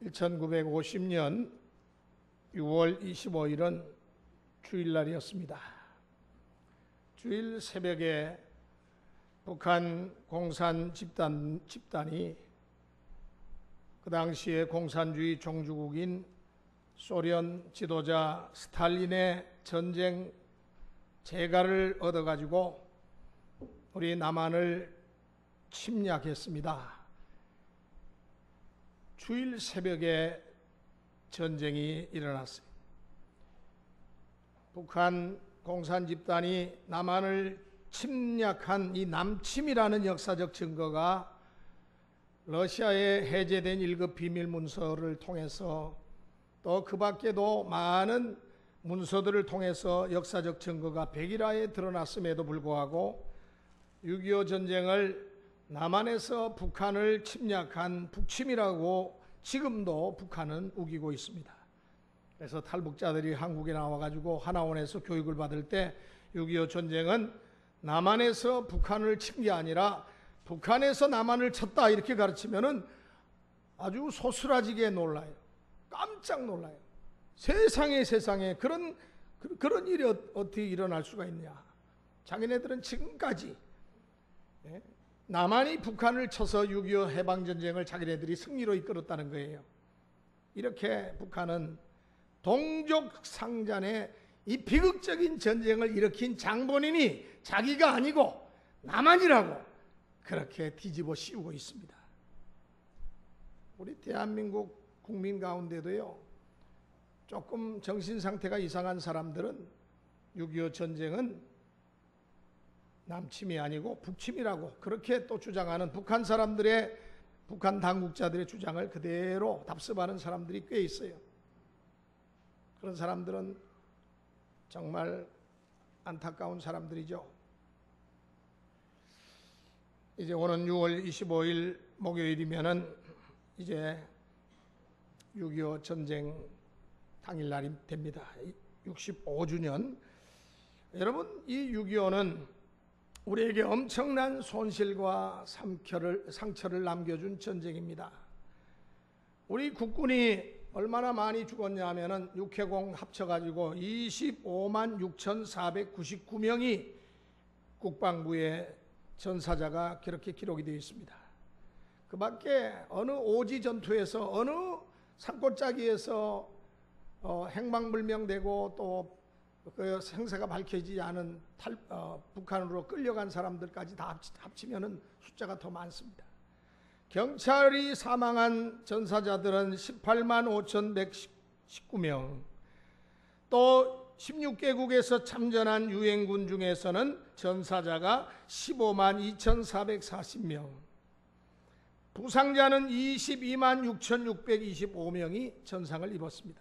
1950년 6월 25일은 주일날이었습니다. 주일 새벽에 북한 공산 집단이 그 당시에 공산주의 종주국인 소련 지도자 스탈린의 전쟁 재가를 얻어가지고 우리 남한을 침략했습니다. 주일 새벽에 전쟁이 일어났어요. 북한 공산 집단이 남한을 침략한 이 남침이라는 역사적 증거가 러시아에 해제된 1급 비밀 문서를 통해서 또 그 밖에도 많은 문서들을 통해서 역사적 증거가 백일화에 드러났음에도 불구하고 6.25 전쟁을 남한에서 북한을 침략한 북침이라고 지금도 북한은 우기고 있습니다. 그래서 탈북자들이 한국에 나와가지고 하나원에서 교육을 받을 때 6.25 전쟁은 남한에서 북한을 친 게 아니라 북한에서 남한을 쳤다 이렇게 가르치면은 아주 소스라지게 놀라요. 깜짝 놀라요. 세상에 그런 일이 어떻게 일어날 수가 있냐. 자기네들은 지금까지 남한이 북한을 쳐서 6.25 해방전쟁을 자기네들이 승리로 이끌었다는 거예요. 이렇게 북한은 동족상잔의 이 비극적인 전쟁을 일으킨 장본인이 자기가 아니고 남한이라고 그렇게 뒤집어 씌우고 있습니다. 우리 대한민국 국민 가운데도요, 조금 정신상태가 이상한 사람들은 6.25 전쟁은 남침이 아니고 북침이라고 그렇게 또 주장하는 북한 당국자들의 주장을 그대로 답습하는 사람들이 꽤 있어요. 그런 사람들은 정말 안타까운 사람들이죠. 이제 오는 6월 25일 목요일이면은 이제 6.25 전쟁 당일날이 됩니다. 65주년. 여러분, 이 6.25는 우리에게 엄청난 손실과 상처를 남겨준 전쟁입니다. 우리 국군이 얼마나 많이 죽었냐 하면은 육해공 합쳐가지고 25만 6,499명이 국방부에 전사자가 그렇게 기록이 되어 있습니다. 그 밖에 어느 오지 전투에서 어느 산골짜기에서 행방불명되고 또 그 생사가 밝혀지지 않은 북한으로 끌려간 사람들까지 다 합치면은 숫자가 더 많습니다. 경찰이 사망한 전사자들은 18만 5,119명, 또 16개국에서 참전한 유엔군 중에서는 전사자가 15만 2,440명, 부상자는 22만 6,625명이 전상을 입었습니다.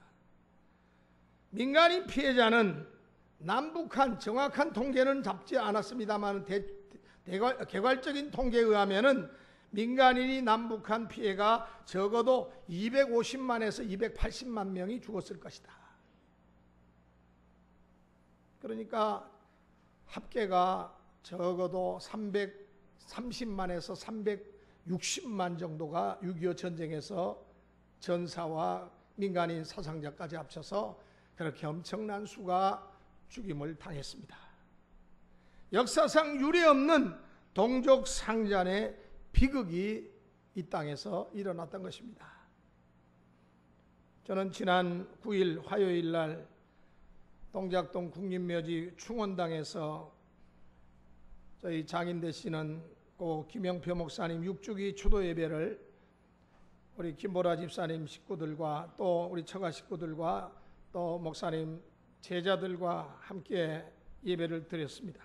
민간인 피해자는 남북한 정확한 통계는 잡지 않았습니다만 개괄적인 통계에 의하면은 민간인이 남북한 피해가 적어도 250만에서 280만 명이 죽었을 것이다. 그러니까 합계가 적어도 330만에서 360만 정도가 6.25 전쟁에서 전사와 민간인 사상자까지 합쳐서 그렇게 엄청난 수가 죽임을 당했습니다. 역사상 유례없는 동족 상잔의 비극이 이 땅에서 일어났던 것입니다. 저는 지난 9일 화요일 날 동작동 국립묘지 충원당에서 저희 장인 되시는 고 김영표 목사님 6주기 추도 예배를 우리 김보라 집사님 식구들과 또 우리 처가 식구들과 또 목사님 제자들과 함께 예배를 드렸습니다.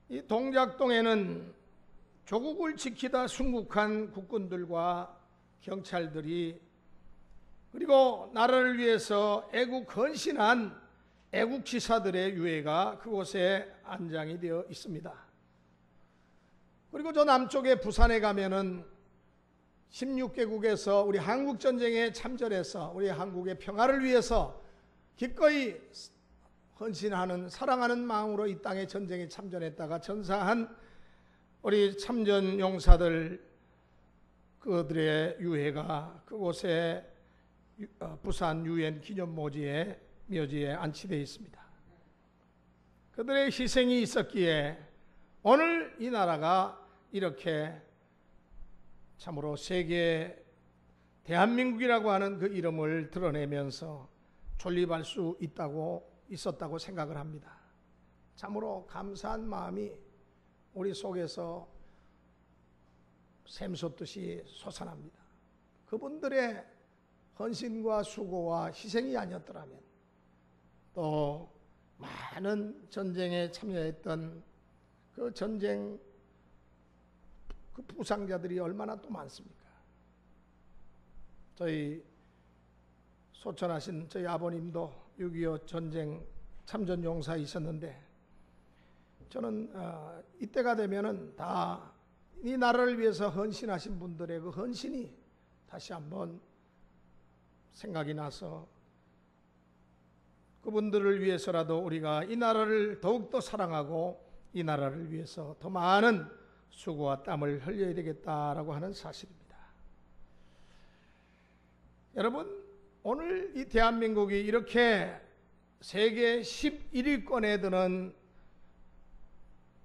이 동작동에는 조국을 지키다 순국한 국군들과 경찰들이 그리고 나라를 위해서 애국 헌신한 애국지사들의 유해가 그곳에 안장이 되어 있습니다. 그리고 저 남쪽에 부산에 가면은 16개국에서 우리 한국전쟁에 참전해서 우리 한국의 평화를 위해서 기꺼이 헌신하는 사랑하는 마음으로 이 땅의 전쟁에 참전했다가 전사한 우리 참전 용사들 그들의 유해가 그곳에 부산 유엔 기념묘지에 안치되어 있습니다. 그들의 희생이 있었기에 오늘 이 나라가 이렇게 참으로 세계 대한민국이라고 하는 그 이름을 드러내면서 존립할 수 있었다고 생각을 합니다. 참으로 감사한 마음이 우리 속에서 샘솟듯이 솟아납니다. 그분들의 헌신과 수고와 희생이 아니었더라면 또 많은 전쟁에 참여했던 그 전쟁 그 부상자들이 얼마나 또 많습니까? 저희 소천하신 저희 아버님도 6.25 전쟁 참전용사이셨는데 저는 이때가 되면은 다 이 나라를 위해서 헌신하신 분들의 그 헌신이 다시 한번 생각이 나서 그분들을 위해서라도 우리가 이 나라를 더욱더 사랑하고 이 나라를 위해서 더 많은 수고와 땀을 흘려야 되겠다라고 하는 사실입니다. 여러분, 오늘 이 대한민국이 이렇게 세계 11위권에 드는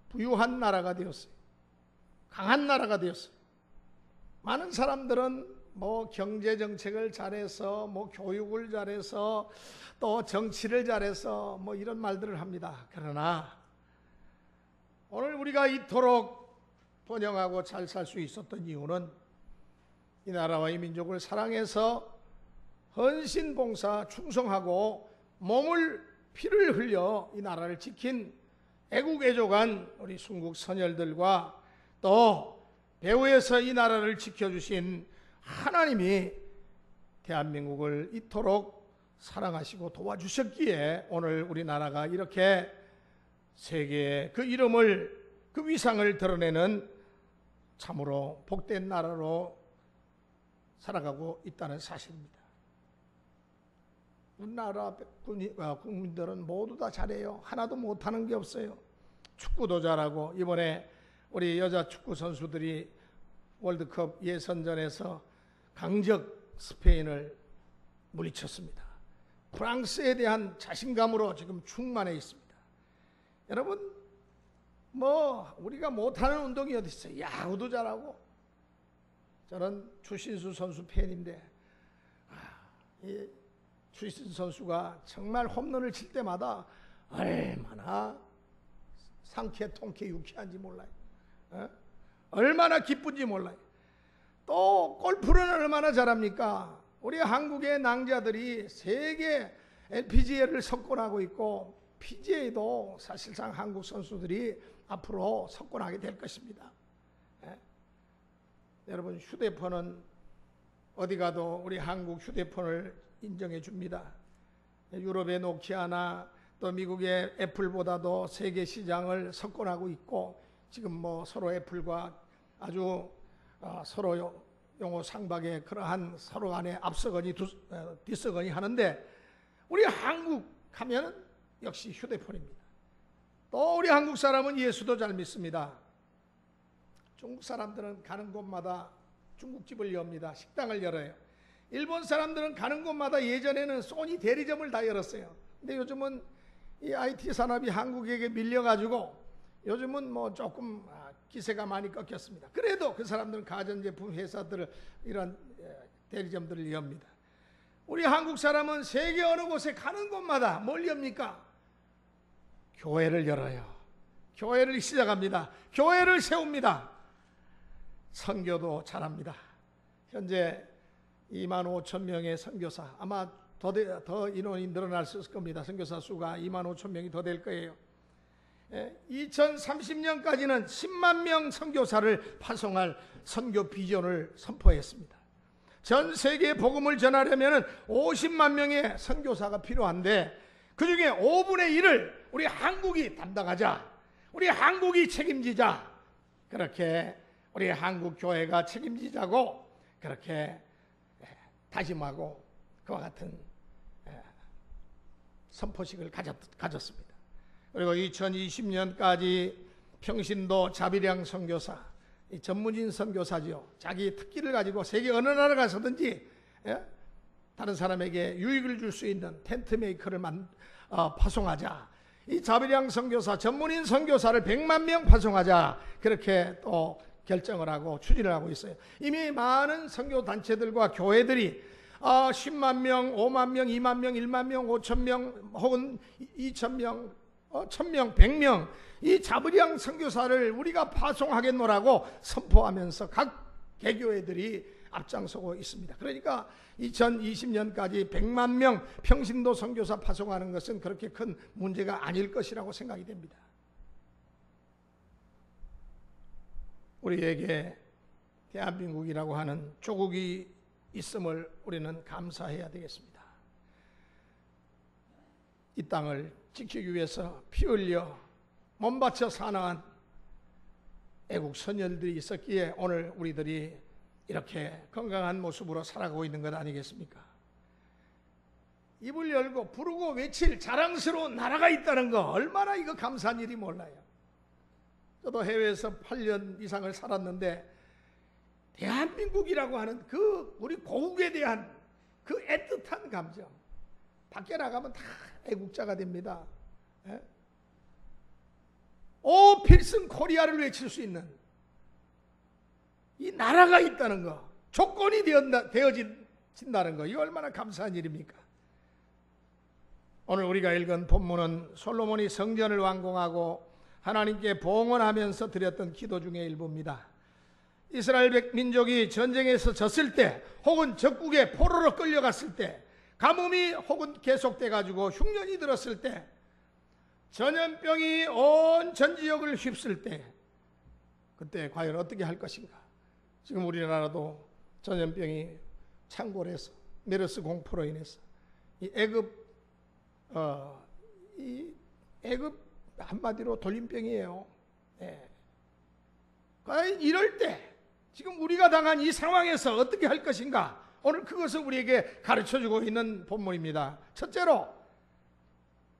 부유한 나라가 되었어요. 강한 나라가 되었어요. 많은 사람들은 뭐 경제 정책을 잘해서 뭐 교육을 잘해서 또 정치를 잘해서 뭐 이런 말들을 합니다. 그러나 오늘 우리가 이토록 번영하고 잘 살 수 있었던 이유는 이 나라와 이 민족을 사랑해서 헌신 봉사 충성하고 몸을 피를 흘려 이 나라를 지킨 애국애족한 우리 순국 선열들과 또 배후에서 이 나라를 지켜주신 하나님이 대한민국을 이토록 사랑하시고 도와주셨기에 오늘 우리나라가 이렇게 세계에 그 이름을 그 위상을 드러내는 참으로 복된 나라로 살아가고 있다는 사실입니다. 우리나라 국민들은 모두 다 잘해요. 하나도 못하는 게 없어요. 축구도 잘하고 이번에 우리 여자 축구 선수들이 월드컵 예선전에서 강적 스페인을 물리쳤습니다. 프랑스에 대한 자신감으로 지금 충만해 있습니다. 여러분, 뭐 우리가 못하는 운동이 어디 있어요? 야구도 잘하고. 저는 추신수 선수 팬인데 이 추신수 선수가 정말 홈런을 칠 때마다 얼마나 상쾌 통쾌 유쾌한지 몰라요. 얼마나 기쁜지 몰라요. 또 골프는 얼마나 잘합니까? 우리 한국의 낭자들이 세계 LPGA를 석권하고 있고 PGA도 사실상 한국 선수들이 앞으로 석권하게 될 것입니다. 여러분, 휴대폰은 어디 가도 우리 한국 휴대폰을 인정해 줍니다. 유럽의 노키아나 또 미국의 애플보다도 세계 시장을 석권하고 있고 지금 뭐 서로 애플과 아주 서로 용어 상박의 그러한 서로 간의 앞서거니 뒤서거니 하는데 우리 한국 하면은 역시 휴대폰입니다. 또 우리 한국 사람은 예수도 잘 믿습니다. 중국 사람들은 가는 곳마다 중국집을 엽니다. 식당을 열어요. 일본 사람들은 가는 곳마다 예전에는 소니 대리점을 다 열었어요. 근데 요즘은 이 IT 산업이 한국에게 밀려가지고 요즘은 뭐 조금 기세가 많이 꺾였습니다. 그래도 그 사람들은 가전제품 회사들을 이런 대리점들을 엽니다. 우리 한국 사람은 세계 어느 곳에 가는 곳마다 뭘 엽니까? 교회를 열어요. 교회를 시작합니다. 교회를 세웁니다. 선교도 잘합니다. 현재 25,000명의 선교사, 아마 더 인원이 늘어날 수 있을 겁니다. 선교사 수가 25,000명이 더 될 거예요. 2030년까지는 10만 명 선교사를 파송할 선교 비전을 선포했습니다. 전 세계에 복음을 전하려면 50만 명의 선교사가 필요한데 그 중에 5분의 1을 우리 한국이 담당하자. 우리 한국이 책임지자. 그렇게 우리 한국 교회가 책임지자고 그렇게 다짐하고 그와 같은 선포식을 가졌습니다. 그리고 2020년까지 평신도 자비량 선교사 이 전문인 선교사죠. 자기 특기를 가지고 세계 어느 나라 가서든지 다른 사람에게 유익을 줄 수 있는 텐트 메이커를 파송하자. 이 자비량 선교사, 전문인 선교사를 100만 명 파송하자. 그렇게 또 결정을 하고 추진을 하고 있어요. 이미 많은 선교 단체들과 교회들이 10만 명, 5만 명, 2만 명, 1만 명, 5천 명 혹은 2천 명, 1,000명, 100명 이 자비량 선교사를 우리가 파송하겠노라고 선포하면서 각 개교회들이 앞장서고 있습니다. 그러니까 2020년까지 100만 명 평신도 선교사 파송하는 것은 그렇게 큰 문제가 아닐 것이라고 생각이 됩니다. 우리에게 대한민국이라고 하는 조국이 있음을 우리는 감사해야 되겠습니다. 이 땅을 지키기 위해서 피 흘려 몸바쳐 사나운 애국 선열들이 있었기에 오늘 우리들이 이렇게 건강한 모습으로 살아가고 있는 것 아니겠습니까? 입을 열고 부르고 외칠 자랑스러운 나라가 있다는 거 얼마나 이거 감사한 일이 몰라요. 저도 해외에서 8년 이상을 살았는데 대한민국이라고 하는 그 우리 고국에 대한 그 애틋한 감정, 밖에 나가면 다 애국자가 됩니다. 오 필승 코리아를 외칠 수 있는 이 나라가 있다는 거, 조건이 되어진다는 거, 이거 얼마나 감사한 일입니까? 오늘 우리가 읽은 본문은 솔로몬이 성전을 완공하고 하나님께 봉헌하면서 드렸던 기도 중의 일부입니다. 이스라엘 민족이 전쟁에서 졌을 때 혹은 적국에 포로로 끌려갔을 때 가뭄이 혹은 계속돼 가지고 흉년이 들었을 때 전염병이 온 전 지역을 휩쓸 때 그때 과연 어떻게 할 것인가? 지금 우리나라도 전염병이 창궐해서 메르스 공포로 인해서 이 애굽 한마디로 돌림병이에요. 과연 이럴 때 지금 우리가 당한 이 상황에서 어떻게 할 것인가? 오늘 그것을 우리에게 가르쳐주고 있는 본문입니다. 첫째로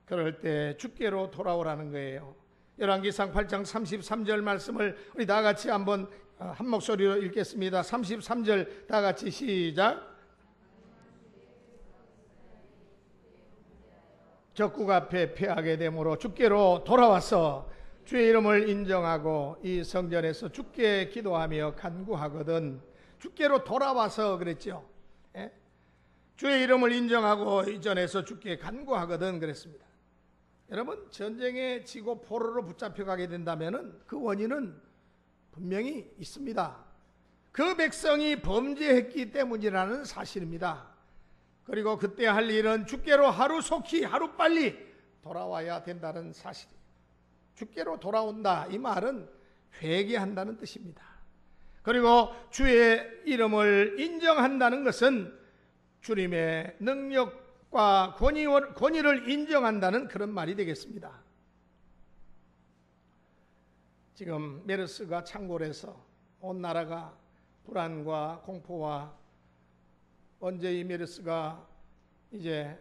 그럴 때 주께로 돌아오라는 거예요. 열왕기상 8장 33절 말씀을 우리 다 같이 한번 한 목소리로 읽겠습니다. 33절 다 같이 시작. 적국 앞에 패하게 되므로 주께로 돌아와서 주의 이름을 인정하고 이 성전에서 주께 기도하며 간구하거든. 주께로 돌아와서 그랬죠. 주의 이름을 인정하고 이전에서 주께 간구하거든 그랬습니다. 여러분, 전쟁에 지고 포로로 붙잡혀가게 된다면 그 원인은 분명히 있습니다. 그 백성이 범죄했기 때문이라는 사실입니다. 그리고 그때 할 일은 주께로 하루속히 하루빨리 돌아와야 된다는 사실. 주께로 돌아온다, 이 말은 회개한다는 뜻입니다. 그리고 주의 이름을 인정한다는 것은 주님의 능력과 권위를 인정한다는 그런 말이 되겠습니다. 지금 메르스가 창궐해서 온 나라가 불안과 공포와 언제 이 메르스가 이제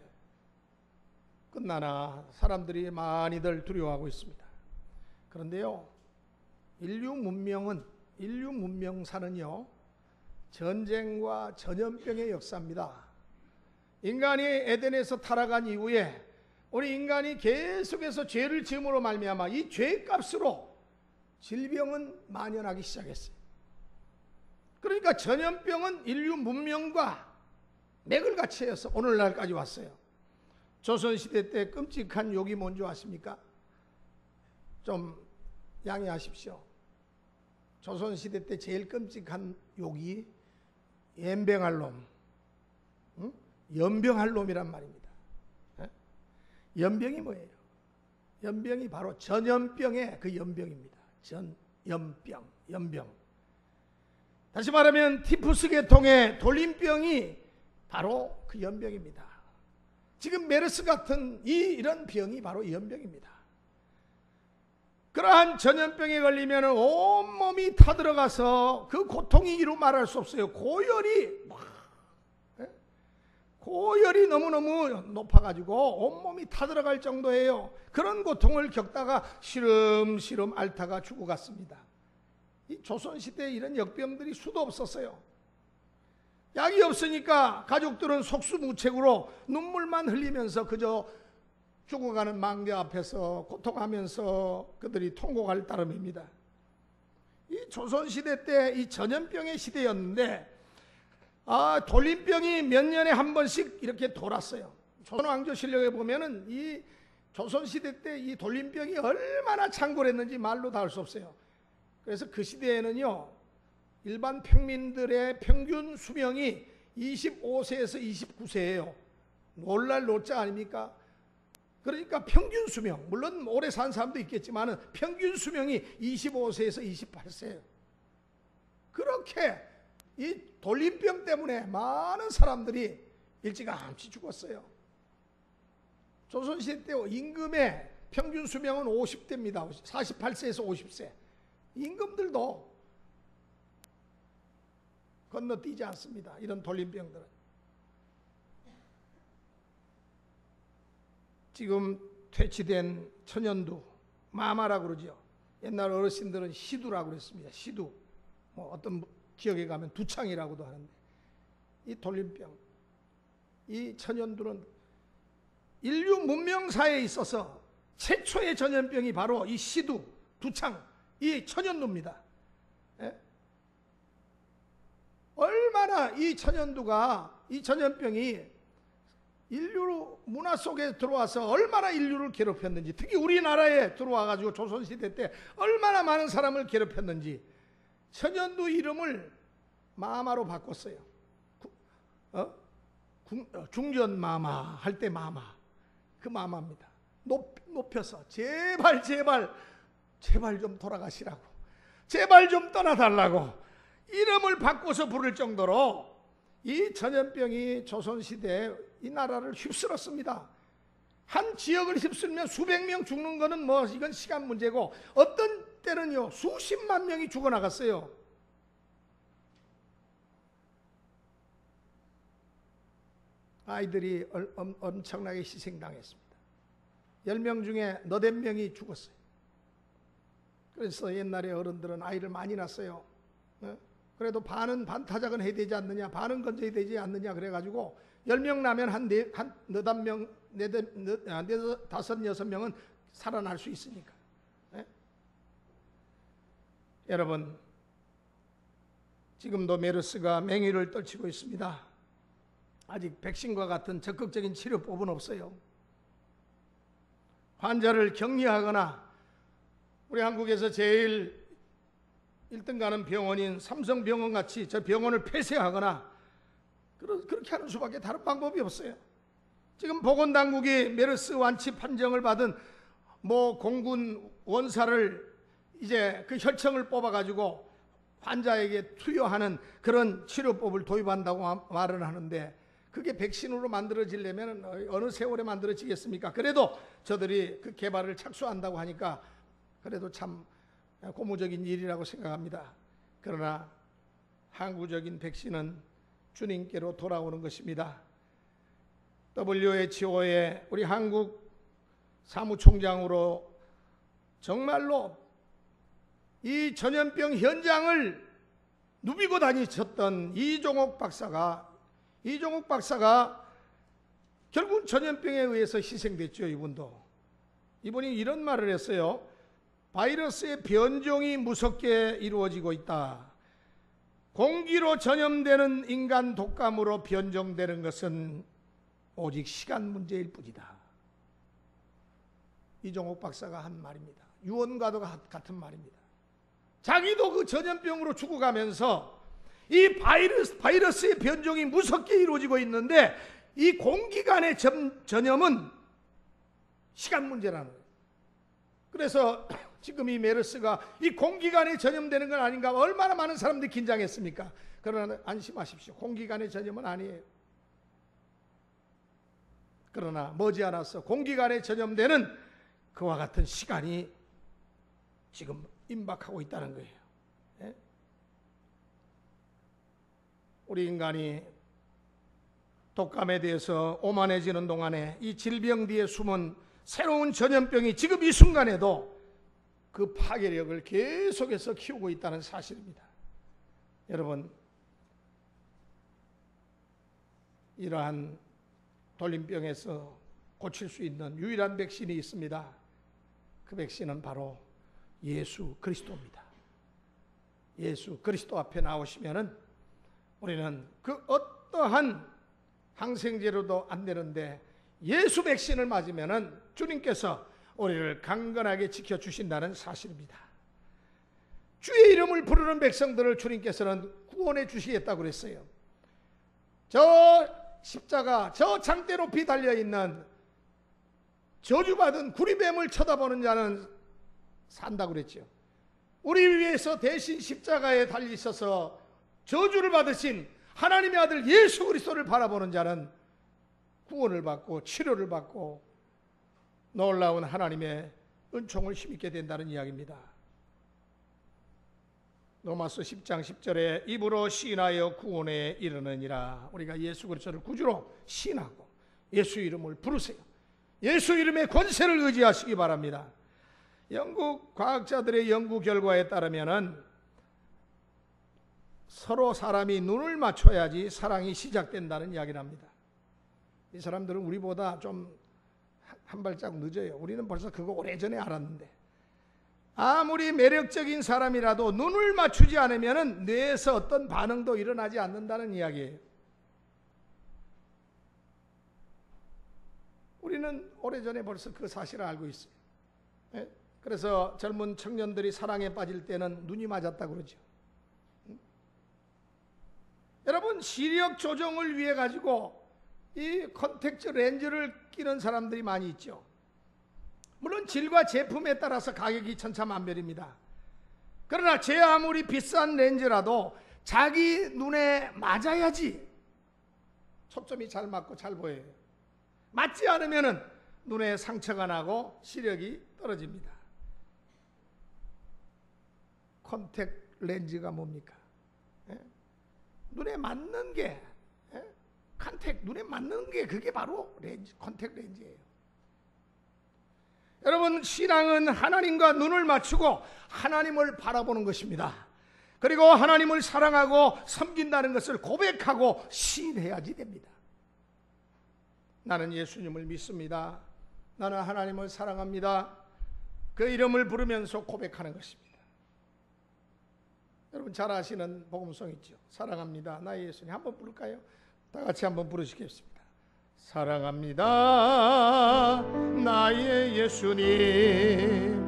끝나나 사람들이 많이들 두려워하고 있습니다. 그런데요, 인류 문명사는요 전쟁과 전염병의 역사입니다. 인간이 에덴에서 타락한 이후에 우리 인간이 계속해서 죄를 지음으로 말미암아 이 죄값으로 질병은 만연하기 시작했어요. 그러니까 전염병은 인류 문명과 맥을 같이 해서 오늘날까지 왔어요. 조선시대 때 끔찍한 욕이 뭔지 아십니까? 좀 양해하십시오. 조선시대 때 제일 끔찍한 욕이 연병할 놈, 연병할 놈이란 말입니다. 연병이 뭐예요? 연병이 바로 전염병의 그 연병입니다. 연병. 다시 말하면 티푸스 계통의 돌림병이 바로 그 연병입니다. 지금 메르스 같은 이런 병이 바로 연병입니다. 그러한 전염병에 걸리면 온몸이 타들어가서 그 고통이 이루 말할 수 없어요. 고열이 너무너무 높아가지고 온몸이 타들어갈 정도예요. 그런 고통을 겪다가 시름시름 앓다가 죽어갔습니다. 이 조선시대에 이런 역병들이 수도 없었어요. 약이 없으니까 가족들은 속수무책으로 눈물만 흘리면서 그저 죽어가는 망대 앞에서 고통하면서 그들이 통곡할 따름입니다. 이 조선시대 때 이 전염병의 시대였는데 돌림병이 몇 년에 한 번씩 이렇게 돌았어요. 조선왕조실록에 보면은 이 조선시대 때 이 돌림병이 얼마나 창궐했는지 말로 다 할 수 없어요. 그래서 그 시대에는요, 일반 평민들의 평균 수명이 25세에서 29세예요. 놀랄 노자 아닙니까? 그러니까 평균 수명, 물론 오래 산 사람도 있겠지만 평균 수명이 25세에서 28세예요. 그렇게 이 돌림병 때문에 많은 사람들이 일찌감치 죽었어요. 조선시대 때 임금의 평균 수명은 50대입니다. 48세에서 50세. 임금들도 건너뛰지 않습니다. 이런 돌림병들은. 지금 퇴치된 천연두, 마마라고 그러죠. 옛날 어르신들은 시두라고 그랬습니다. 시두. 어떤 지역에 가면 두창이라고도 하는데, 이 돌림병, 이 천연두는 인류 문명사에 있어서 최초의 전염병이 바로 이 시두, 두창, 이 천연두입니다. 예? 얼마나 이 천연두가, 이 전염병이 인류 문화 속에 들어와서 얼마나 인류를 괴롭혔는지, 특히 우리나라에 들어와가지고 조선시대 때 얼마나 많은 사람을 괴롭혔는지, 천연두 이름을 마마로 바꿨어요. 중전마마 할 때 마마, 그 마마입니다. 높여서 제발 좀 돌아가시라고, 제발 좀 떠나달라고 이름을 바꿔서 부를 정도로 이 전염병이 조선시대에 이 나라를 휩쓸었습니다. 한 지역을 휩쓸면 수백 명 죽는 거는 이건 시간 문제고, 어떤 때는요 수십만 명이 죽어나갔어요. 아이들이 엄청나게 희생당했습니다. 10명 중에 8명이 죽었어요. 그래서 옛날에 어른들은 아이를 많이 낳았어요. 그래도 반은 반타작은 해야 되지 않느냐, 반은 건져야 되지 않느냐, 그래가지고 10명 나면 한 4-5명, 5-6명은 살아날 수 있으니까. 여러분, 지금도 메르스가 맹위를 떨치고 있습니다. 아직 백신과 같은 적극적인 치료법은 없어요. 환자를 격리하거나, 우리 한국에서 제일 1등 가는 병원인 삼성병원 같이 저 병원을 폐쇄하거나 그렇게 하는 수밖에 다른 방법이 없어요. 지금 보건당국이 메르스 완치 판정을 받은 공군 원사를 이제 그 혈청을 뽑아가지고 환자에게 투여하는 그런 치료법을 도입한다고 말을 하는데, 그게 백신으로 만들어지려면 어느 세월에 만들어지겠습니까? 그래도 저들이 그 개발을 착수한다고 하니까 그래도 참 고무적인 일이라고 생각합니다. 그러나 항구적인 백신은 주님께로 돌아오는 것입니다. WHO의 우리 한국 사무총장으로 정말로 이 전염병 현장을 누비고 다니셨던 이종옥 박사가 결국 전염병에 의해서 희생됐죠. 이분이 이런 말을 했어요. 바이러스의 변종이 무섭게 이루어지고 있다. 공기로 전염되는 인간 독감으로 변종되는 것은 오직 시간 문제일 뿐이다. 이종옥 박사가 한 말입니다. 유언과도 같은 말입니다. 자기도 그 전염병으로 죽어가면서 이 바이러스의 변종이 무섭게 이루어지고 있는데, 이 공기간의 전염은 시간 문제라는 거예요. 그래서 지금 이 메르스가 이 공기간에 전염되는 건 아닌가, 얼마나 많은 사람들이 긴장했습니까? 그러나 안심하십시오. 공기간의 전염은 아니에요. 그러나 머지않아서 공기간에 전염되는 그와 같은 시간이 지금 임박하고 있다는 거예요. 예? 우리 인간이 독감에 대해서 오만해지는 동안에 이 질병 뒤에 숨은 새로운 전염병이 지금 이 순간에도 그 파괴력을 계속해서 키우고 있다는 사실입니다. 여러분, 이러한 돌림병에서 고칠 수 있는 유일한 백신이 있습니다. 그 백신은 바로 예수 그리스도입니다. 예수 그리스도 앞에 나오시면은 우리는 그 어떠한 항생제로도 안 되는데 예수 백신을 맞으면은 주님께서 우리를 강건하게 지켜주신다는 사실입니다. 주의 이름을 부르는 백성들을 주님께서는 구원해 주시겠다고 그랬어요. 저 십자가, 저 장대 높이 달려있는 저주받은 구리뱀을 쳐다보는 자는 산다고 그랬죠. 우리 위해서 대신 십자가에 달리셔서 저주를 받으신 하나님의 아들 예수 그리스도를 바라보는 자는 구원을 받고 치료를 받고 놀라운 하나님의 은총을 힘입게 된다는 이야기입니다. 로마서 10장 10절에 입으로 시인하여 구원에 이르느니라. 우리가 예수 그리스도를 구주로 시인하고 예수 이름을 부르세요. 예수 이름의 권세를 의지하시기 바랍니다. 영국 과학자들의 연구 결과에 따르면은 서로 사람이 눈을 맞춰야지 사랑이 시작된다는 이야기를 합니다. 이 사람들은 우리보다 좀 한 발짝 늦어요. 우리는 벌써 그거 오래전에 알았는데, 아무리 매력적인 사람이라도 눈을 맞추지 않으면 뇌에서 어떤 반응도 일어나지 않는다는 이야기예요. 우리는 오래전에 벌써 그 사실을 알고 있어요. 그래서 젊은 청년들이 사랑에 빠질 때는 눈이 맞았다고 그러죠. 여러분, 시력 조정을 위해 가지고 이 컨택트 렌즈를 끼는 사람들이 많이 있죠. 물론 질과 제품에 따라서 가격이 천차만별입니다. 그러나 제 아무리 비싼 렌즈라도 자기 눈에 맞아야지 초점이 잘 맞고 잘 보여요. 맞지 않으면 눈에 상처가 나고 시력이 떨어집니다. 컨택 렌즈가 뭡니까? 눈에 맞는 게, 컨택, 눈에 맞는 게 그게 바로 렌즈, 컨택 렌즈예요. 여러분, 신앙은 하나님과 눈을 맞추고 하나님을 바라보는 것입니다. 그리고 하나님을 사랑하고 섬긴다는 것을 고백하고 시인해야지 됩니다. 나는 예수님을 믿습니다. 나는 하나님을 사랑합니다. 그 이름을 부르면서 고백하는 것입니다. 여러분 잘 아시는 복음송 있죠. 사랑합니다 나의 예수님. 한번 부를까요? 다 같이 한번 부르시겠습니다. 사랑합니다 나의 예수님,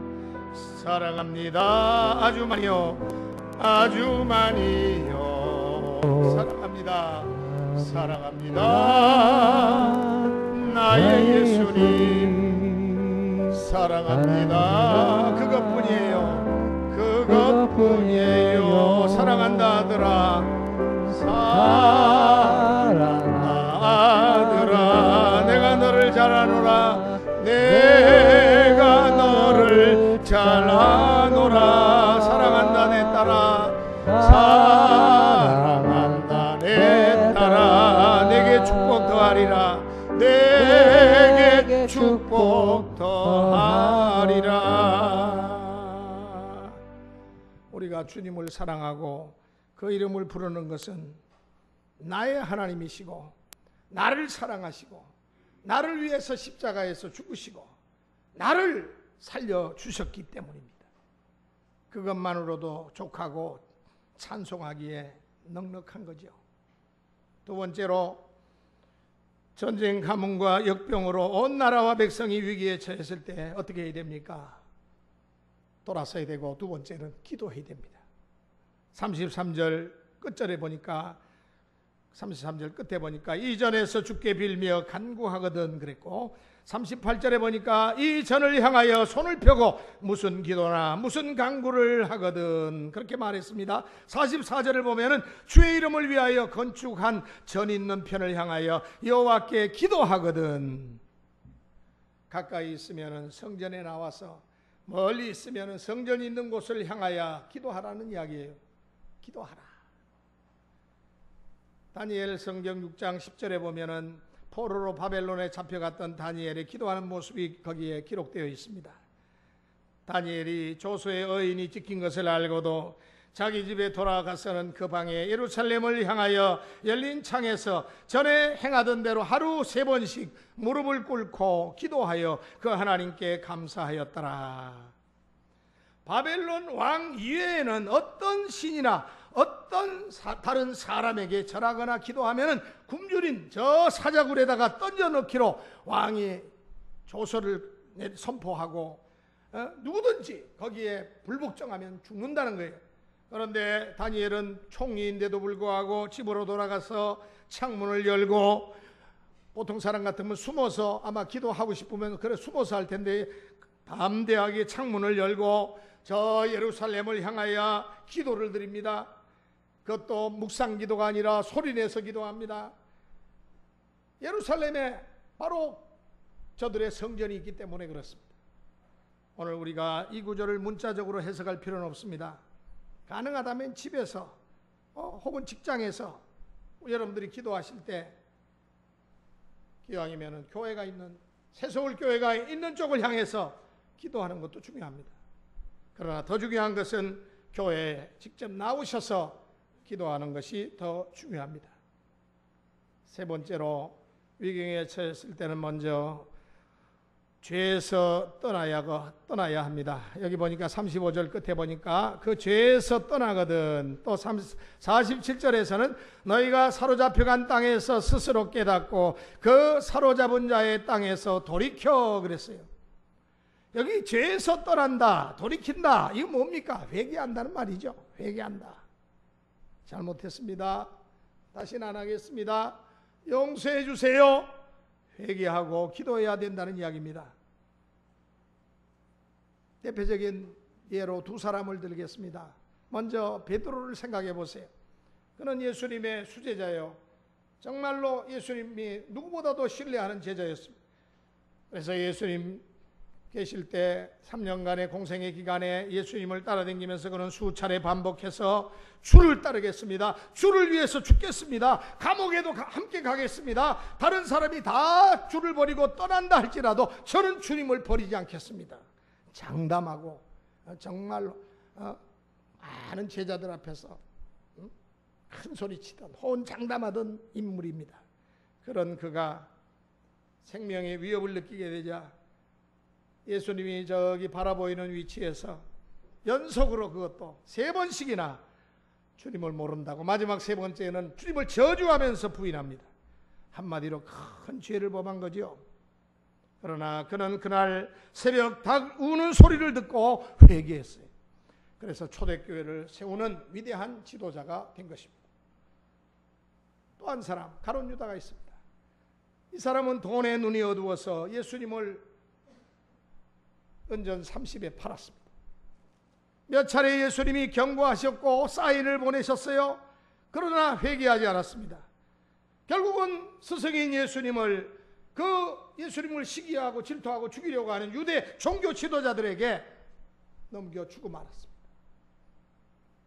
사랑합니다 아주 많이요, 아주 많이요. 사랑합니다, 사랑합니다 나의 예수님, 사랑합니다. 그것뿐이에요, 그것뿐이에요. 사랑한다더라, 사랑하더라, 내가 너를 잘 아노라, 내가 너를 잘 아노라. 사랑한다 내 딸아, 사랑한다 내 딸아, 내게 축복 더하리라, 내게 축복 더하리라. 우리가 주님을 사랑하고 그 이름을 부르는 것은 나의 하나님이시고 나를 사랑하시고 나를 위해서 십자가에서 죽으시고 나를 살려주셨기 때문입니다. 그것만으로도 족하고 찬송하기에 넉넉한 거죠. 두 번째로, 전쟁 가뭄과 역병으로 온 나라와 백성이 위기에 처했을 때 어떻게 해야 됩니까? 돌아서야 되고, 두 번째는 기도해야 됩니다. 33절 끝절에 보니까, 33절 끝에 보니까 이전에서 주께 빌며 간구하거든 그랬고, 38절에 보니까 이 전을 향하여 손을 펴고 무슨 기도나 무슨 간구를 하거든 그렇게 말했습니다. 44절을 보면은 주의 이름을 위하여 건축한 전 있는 편을 향하여 여호와께 기도하거든. 가까이 있으면은 성전에 나와서, 멀리 있으면은 성전이 있는 곳을 향하여 기도하라는 이야기예요. 기도하라. 다니엘 성경 6장 10절에 보면은 포로로 바벨론에 잡혀갔던 다니엘의 기도하는 모습이 거기에 기록되어 있습니다. 다니엘이 조소의 의인이 찍힌 것을 알고도 자기 집에 돌아가서는 그 방에 예루살렘을 향하여 열린 창에서 전에 행하던 대로 하루 3번씩 무릎을 꿇고 기도하여 그 하나님께 감사하였더라. 바벨론 왕 이외에는 어떤 신이나 어떤 다른 사람에게 절하거나 기도하면 굶주린 저 사자굴에다가 던져넣기로 왕이 조서를 선포하고 누구든지 거기에 불복종하면 죽는다는 거예요. 그런데 다니엘은 총리인데도 불구하고 집으로 돌아가서 창문을 열고, 보통 사람 같으면 숨어서 아마 기도하고 싶으면 그래 숨어서 할 텐데 담대하게 창문을 열고 저 예루살렘을 향하여 기도를 드립니다. 그것도 묵상 기도가 아니라 소리내서 기도합니다. 예루살렘에 바로 저들의 성전이 있기 때문에 그렇습니다. 오늘 우리가 이 구절을 문자적으로 해석할 필요는 없습니다. 가능하다면 집에서 혹은 직장에서 여러분들이 기도하실 때 기왕이면 교회가 있는 새서울 교회가 있는 쪽을 향해서 기도하는 것도 중요합니다. 그러나 더 중요한 것은 교회에 직접 나오셔서 기도하는 것이 더 중요합니다. 세 번째로 위경에 처했을 때는 먼저 죄에서 떠나야 합니다. 여기 보니까 35절 끝에 보니까 그 죄에서 떠나거든. 또 47절에서는 너희가 사로잡혀간 땅에서 스스로 깨닫고 그 사로잡은 자의 땅에서 돌이켜 그랬어요. 여기 죄에서 떠난다, 돌이킨다, 이거 뭡니까? 회개한다는 말이죠. 회개한다. 잘못했습니다. 다시는 안 하겠습니다. 용서해 주세요. 회개하고 기도해야 된다는 이야기입니다. 대표적인 예로 두 사람을 들겠습니다. 먼저 베드로를 생각해 보세요. 그는 예수님의 수제자예요. 정말로 예수님이 누구보다도 신뢰하는 제자였습니다. 그래서 예수님 계실 때 3년간의 공생의 기간에 예수님을 따라다니면서 그는 수차례 반복해서 주를 따르겠습니다. 주를 위해서 죽겠습니다. 감옥에도 함께 가겠습니다. 다른 사람이 다 주를 버리고 떠난다 할지라도 저는 주님을 버리지 않겠습니다. 장담하고 정말로 많은 제자들 앞에서 큰 소리치던 호언장담하던 인물입니다. 그런 그가 생명의 위협을 느끼게 되자 예수님이 저기 바라보이는 위치에서 연속으로 그것도 3번씩이나 주님을 모른다고, 마지막 3번째는 주님을 저주하면서 부인합니다. 한마디로 큰 죄를 범한 거죠. 그러나 그는 그날 새벽 닭 우는 소리를 듣고 회개했어요. 그래서 초대교회를 세우는 위대한 지도자가 된 것입니다. 또 한 사람, 가룟 유다가 있습니다. 이 사람은 돈에 눈이 어두워서 예수님을 은전 30에 팔았습니다. 몇 차례 예수님이 경고하셨고 사인을 보내셨어요. 그러나 회개하지 않았습니다. 결국은 스승인 예수님을 시기하고 질투하고 죽이려고 하는 유대 종교 지도자들에게 넘겨주고 말았습니다.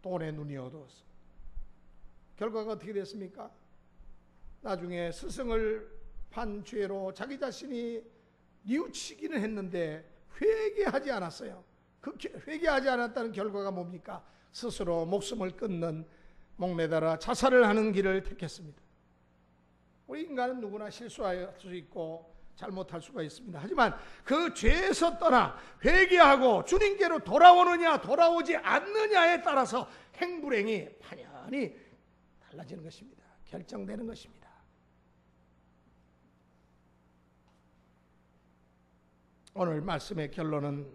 돈에 눈이 어두워서. 결과가 어떻게 됐습니까? 나중에 스승을 판 죄로 자기 자신이 뉘우치기는 했는데 회개하지 않았어요. 그 회개하지 않았다는 결과가 뭡니까? 스스로 목숨을 끊는, 목매달아 자살을 하는 길을 택했습니다. 우리 인간은 누구나 실수할 수 있고 잘못할 수가 있습니다. 하지만 그 죄에서 떠나 회개하고 주님께로 돌아오느냐 돌아오지 않느냐에 따라서 행불행이 판연히 달라지는 것입니다. 결정되는 것입니다. 오늘 말씀의 결론은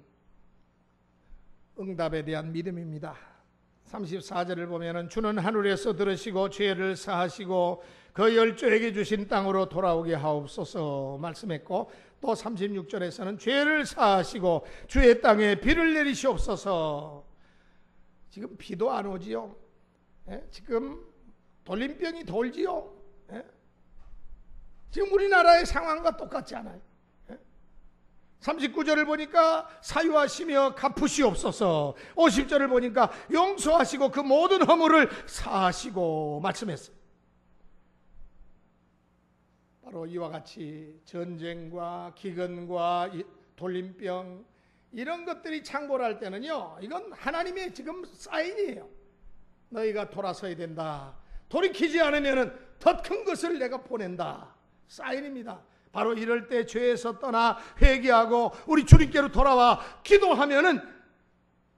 응답에 대한 믿음입니다. 34절을 보면 주는 하늘에서 들으시고 죄를 사하시고 그 열조에게 주신 땅으로 돌아오게 하옵소서 말씀했고, 또 36절에서는 죄를 사하시고 주의 땅에 비를 내리시옵소서. 지금 비도 안 오지요. 지금 돌림병이 돌지요. 지금 우리나라의 상황과 똑같지 않아요. 39절을 보니까 사유하시며 갚으시옵소서. 50절을 보니까 용서하시고 그 모든 허물을 사하시고 말씀했어요. 바로 이와 같이 전쟁과 기근과 돌림병, 이런 것들이 창궐할 때는요, 이건 하나님의 지금 사인이에요. 너희가 돌아서야 된다. 돌이키지 않으면 더 큰 것을 내가 보낸다. 사인입니다. 바로 이럴 때 죄에서 떠나 회개하고 우리 주님께로 돌아와 기도하면은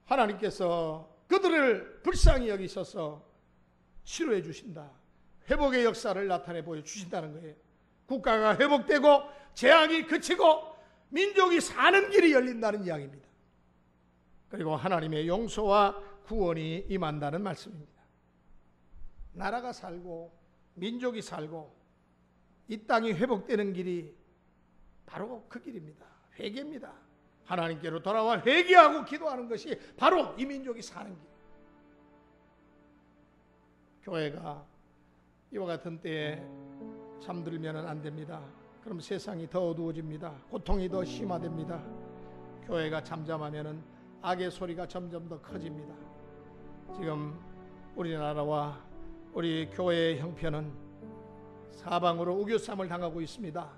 하나님께서 그들을 불쌍히 여기셔서 치료해 주신다. 회복의 역사를 나타내 보여주신다는 거예요. 국가가 회복되고 재앙이 그치고 민족이 사는 길이 열린다는 이야기입니다. 그리고 하나님의 용서와 구원이 임한다는 말씀입니다. 나라가 살고 민족이 살고 이 땅이 회복되는 길이 바로 그 길입니다. 회개입니다. 하나님께로 돌아와 회개하고 기도하는 것이 바로 이 민족이 사는 길. 교회가 이와 같은 때에 잠들면 안 됩니다. 그럼 세상이 더 어두워집니다. 고통이 더 심화됩니다. 교회가 잠잠하면 악의 소리가 점점 더 커집니다. 지금 우리나라와 우리 교회의 형편은 사방으로 우겨쌈을 당하고 있습니다.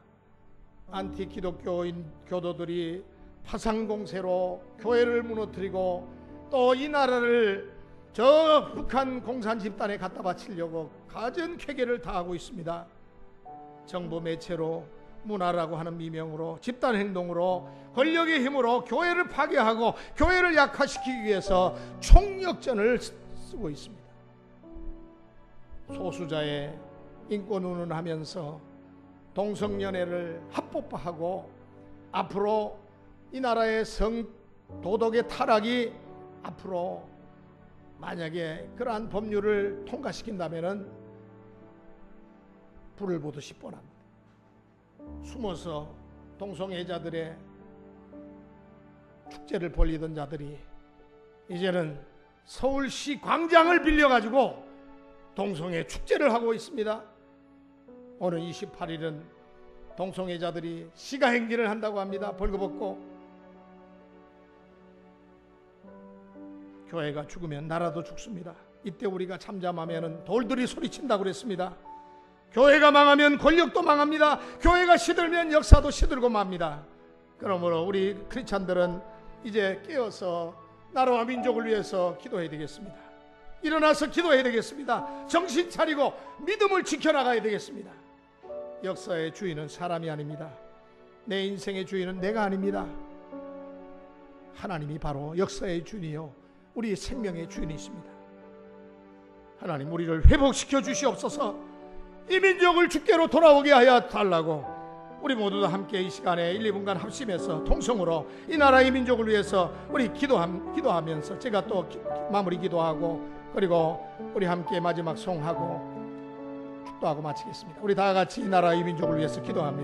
안티 기독교인 교도들이 파상공세로 교회를 무너뜨리고 또 이 나라를 저 북한 공산 집단에 갖다 바치려고 가진 쾌계를 다하고 있습니다. 정부 매체로 문화라고 하는 미명으로 집단 행동으로 권력의 힘으로 교회를 파괴하고 교회를 약화시키기 위해서 총력전을 쓰고 있습니다. 소수자의 인권 운운하면서 동성연애를 합법화하고 앞으로 이 나라의 성도덕의 타락이 앞으로 만약에 그러한 법률을 통과시킨다면 불을 보듯이 뻔합니다. 숨어서 동성애자들의 축제를 벌이던 자들이 이제는 서울시 광장을 빌려가지고 동성애 축제를 하고 있습니다. 오늘 28일은 동성애자들이 시가행진을 한다고 합니다. 벌거벗고. 교회가 죽으면 나라도 죽습니다. 이때 우리가 잠잠하면 돌들이 소리친다고 그랬습니다. 교회가 망하면 권력도 망합니다. 교회가 시들면 역사도 시들고 맙니다. 그러므로 우리 크리스찬들은 이제 깨어서 나라와 민족을 위해서 기도해야 되겠습니다. 일어나서 기도해야 되겠습니다. 정신 차리고 믿음을 지켜나가야 되겠습니다. 역사의 주인은 사람이 아닙니다. 내 인생의 주인은 내가 아닙니다. 하나님이 바로 역사의 주인이요 우리 생명의 주인이십니다. 하나님 우리를 회복시켜 주시옵소서. 이 민족을 주께로 돌아오게 하여 달라고 우리 모두 함께 이 시간에 1, 2분간 합심해서 통성으로 이 나라 이 민족을 위해서 우리 기도하면서 제가 또 마무리 기도하고 그리고 우리 함께 마지막 송하고 축도하고 마치겠습니다. 우리 다 같이 이 나라 이 민족을 위해서 기도합니다.